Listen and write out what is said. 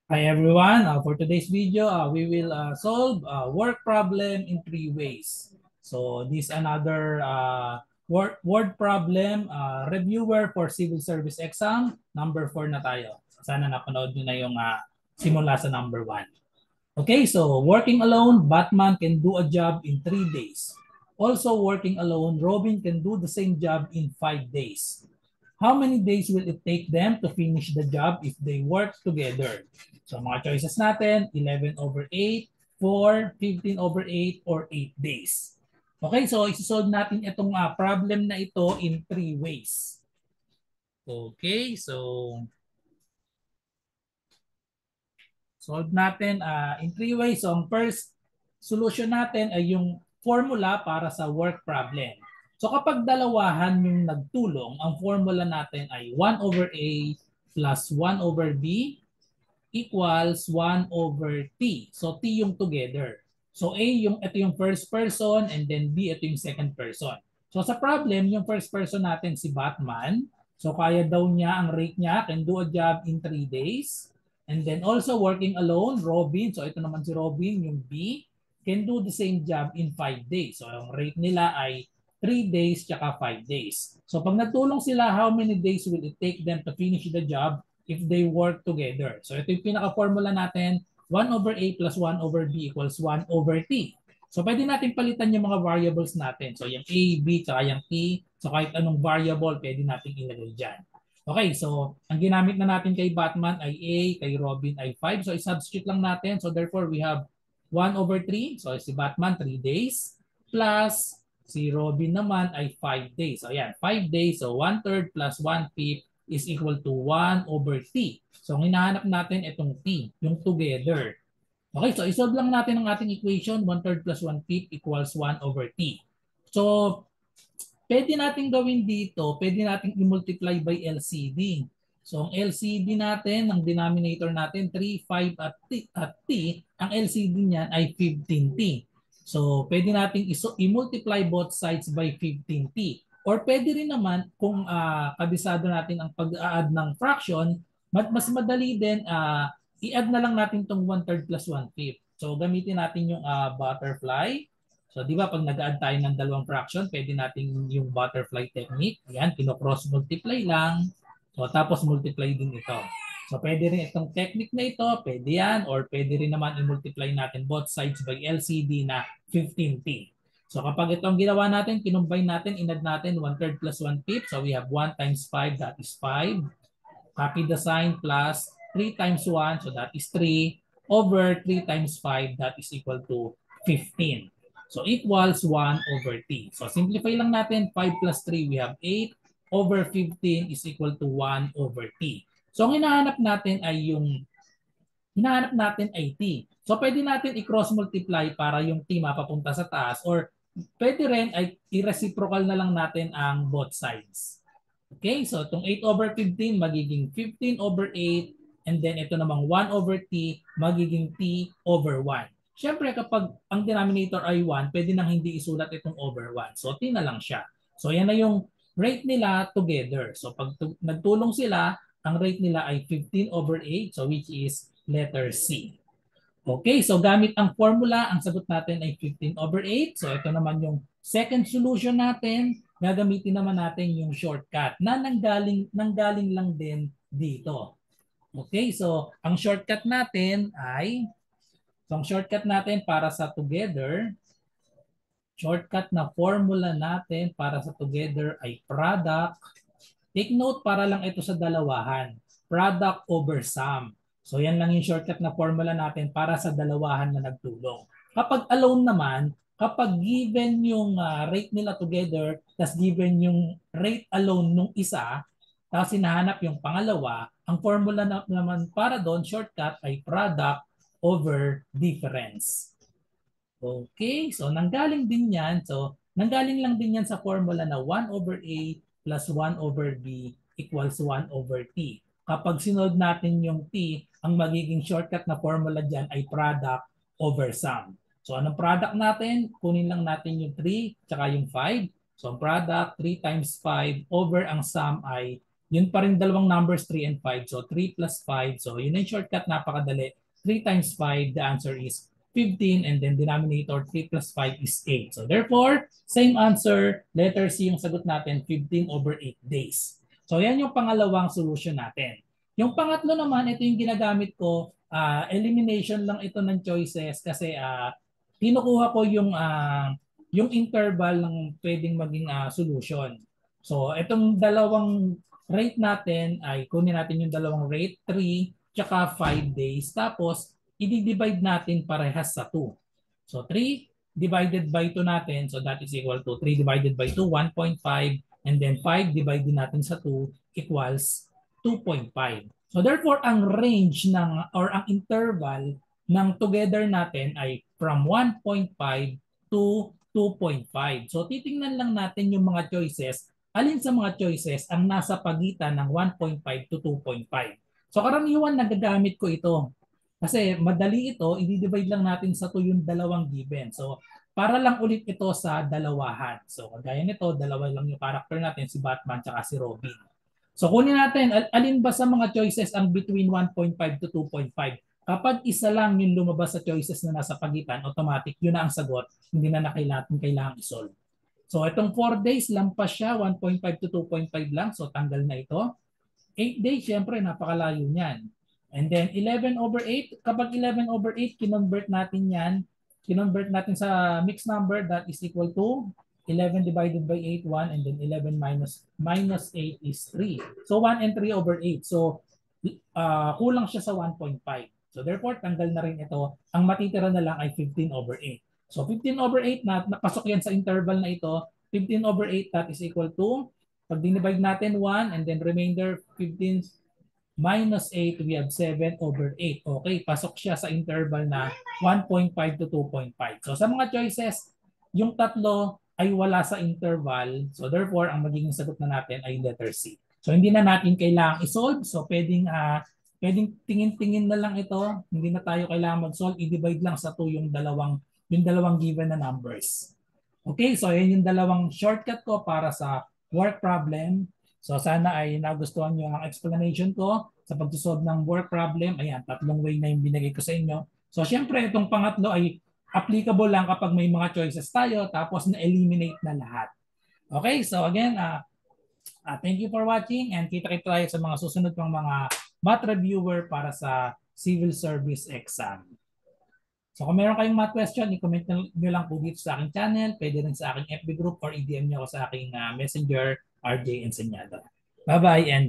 Hi everyone. For today's video, we will solve a work problem in three ways. So this another word problem reviewer for civil service exam. Number 4 na tayo. Sana napanood nyo na yung simula sa number 1. Okay, so working alone, Batman can do a job in 3 days. Also working alone, Robin can do the same job in 5 days. How many days will it take them to finish the job if they work together? So mga choices natin, 11/8, 4, 15/8, or 8 days. Okay, so isusolve natin itong problem na ito in 3 ways. Okay, so solve natin in 3 ways. So ang first solution natin ay yung formula para sa work problem. So kapag dalawahan yung nagtulong, ang formula natin ay 1/A plus 1/B equals 1/T. So T yung together. So A yung ito yung first person and then B ito yung second person. So sa problem, yung first person natin si Batman. So kaya daw niya, ang rate niya can do a job in 3 days. And then also working alone, Robin. So ito naman si Robin, yung B, can do the same job in 5 days. So ang rate nila ay 3 days tsaka 5 days. So pag nagtulong sila, how many days will it take them to finish the job if they work together? So ito yung pinaka-formula natin, 1/A plus 1/B equals 1/T. So pwede natin palitan yung mga variables natin. So yung A, B, tsaka yung T. So kahit anong variable, pwede natin ilagay dyan. Okay, so ang ginamit na natin kay Batman ay A, kay Robin ay 5. So i-substitute lang natin. So therefore, we have 1/3. So si Batman, 3 days. Plus si Robin naman ay 5 days. So ayan, 5 days. So 1/3 plus 1/5 is equal to 1/T. So ang hinahanap natin itong T, yung together. Okay, so isolve lang natin ang ating equation. 1/3 plus 1/5 equals 1/T. So pwede natin gawin dito, pwede natin i-multiply by LCD. So ang LCD natin, ang denominator natin, 3, 5 at T, ang LCD niyan ay 15T. So pwede natin i-multiply both sides by 15T. Or pwede rin naman kung kabisado natin ang pag-add ng fraction, mas madali din i-add na lang natin tong 1/3 plus 1/5. So gamitin natin yung butterfly. So di ba pag nag-add tayo ng dalawang fraction, pwede natin yung butterfly technique. Ayan, kino-cross multiply lang. So tapos multiply din ito. So pwede rin itong technique na ito, pwede yan, or pwede rin naman i-multiply natin both sides by LCD na 15T. So kapag ito ang ginawa natin, kinumbine natin, inad natin 1/3 plus 1/5. So we have 1 times 5, that is 5. Copy the sign plus 3 times 1, so that is 3, over 3 times 5, that is equal to 15. So equals 1/T. So simplify lang natin, 5 plus 3, we have 8, over 15 is equal to 1/T. So ang hinahanap natin ay T. So pwede natin i-cross multiply para yung T mapapunta sa taas, or pwede rin ay i-reciprocal na lang natin ang both sides. Okay, so itong 8/15 magiging 15/8, and then ito namang 1/T magiging T/1. Siyempre kapag ang denominator ay 1, pwede nang hindi isulat itong over 1. So T na lang siya. So yan na yung rate nila together. So pag nagtulong sila, ang rate nila ay 15/8, so which is letter C. Okay, so gamit ang formula, ang sagot natin ay 15/8. So ito naman yung second solution natin. Gagamitin naman natin yung shortcut na nanggaling lang din dito. Okay, so ang shortcut natin ay, so ang shortcut natin para sa together, shortcut na formula natin para sa together ay product. Take note para lang ito sa dalawahan. Product over sum. So yan lang yung shortcut na formula natin para sa dalawahan na nagtulong. Kapag alone naman, kapag given yung rate nila together, tas given yung rate alone nung isa, tapos hinahanap yung pangalawa, ang formula naman para doon, shortcut ay product over difference. Okay, so nanggaling din yan. So nanggaling lang din yan sa formula na 1/A plus 1/B equals 1/T. Kapag sinolve natin yung T, ang magiging shortcut na formula dyan ay product over sum. So anong product natin? Kunin lang natin yung 3 tsaka yung 5. So ang product, 3 times 5 over ang sum ay Yun pa rin dalawang numbers, 3 and 5. So 3 plus 5. So yun yung shortcut, napakadali. 3 times 5, the answer is 15. And then denominator, 3 plus 5 is 8. So therefore, same answer. Letter C yung sagot natin, 15 over 8 days. So yan yung pangalawang solution natin. Yung pangatlo naman, ito yung ginagamit ko. Elimination lang ito ng choices kasi kinukuha ko yung interval ng pwedeng maging solution. So itong dalawang rate natin ay kunin natin yung dalawang rate, 3 tsaka 5 days. Tapos, i-divide natin parehas sa 2. So, 3 divided by 2 natin. So, that is equal to 3 divided by 2, 1.5. And then 5 divided natin sa 2 equals 2.5. So, therefore, ang range ng or ang interval ng together natin ay from 1.5 to 2.5. So, titingnan lang natin yung mga choices, alin sa mga choices ang nasa pagitan ng 1.5 to 2.5. So karaniwan nagagamit ko ito. Kasi madali ito, i-divide lang natin sa 2 yung dalawang given. So para lang ulit ito sa dalawahan. So kagaya nito, dalawa lang yung character natin, si Batman at si Robin. So kunin natin, alin ba sa mga choices ang between 1.5 to 2.5? Kapag isa lang yung lumabas sa choices na nasa pagitan, automatic yun na ang sagot, hindi na kailangan isolve. So itong 4 days, lampas siya, 1.5 to 2.5 lang. So tanggal na ito. 8 days, syempre, napakalayo niyan. And then 11 over 8, kapag 11 over 8, kinonvert natin yan. Kinonvert natin sa mixed number, that is equal to 11 divided by 8, 1, and then 11 minus 8 is 3. So 1 and 3 over 8. So kulang siya sa 1.5. So therefore, tanggal na rin ito. Ang matitira na lang ay 15 over 8. So 15 over 8 na napasok yan sa interval na ito. 15 over 8 that is equal to, pag dinivide natin 1 and then remainder 15 minus 8, we have 7 over 8. Okay, pasok siya sa interval na 1.5 to 2.5. So sa mga choices, yung tatlo ay wala sa interval. So therefore, ang magiging sagot na natin ay letter C. So hindi na natin kailangang isolve. So pwedeng tingin-tingin na lang ito. Hindi na tayo kailangan mag-solve. I-divide lang sa 2 yung dalawang given na numbers. Okay, so yan yung dalawang shortcut ko para sa work problem. So sana ay nagustuhan nyo ang explanation ko sa pagsusolve ng work problem. Ayan, tatlong way na yung binigay ko sa inyo. So syempre itong pangatlo ay applicable lang kapag may mga choices tayo tapos na-eliminate na lahat. Okay, so again, thank you for watching and kita-kita tayo sa mga susunod pang mga math reviewer para sa civil service exam. So kung meron kayong math question, i-comment nyo lang po dito sa aking channel, pwede rin sa aking FB group or i-DM nyo ako sa aking messenger, RJ Enseñado. Bye-bye and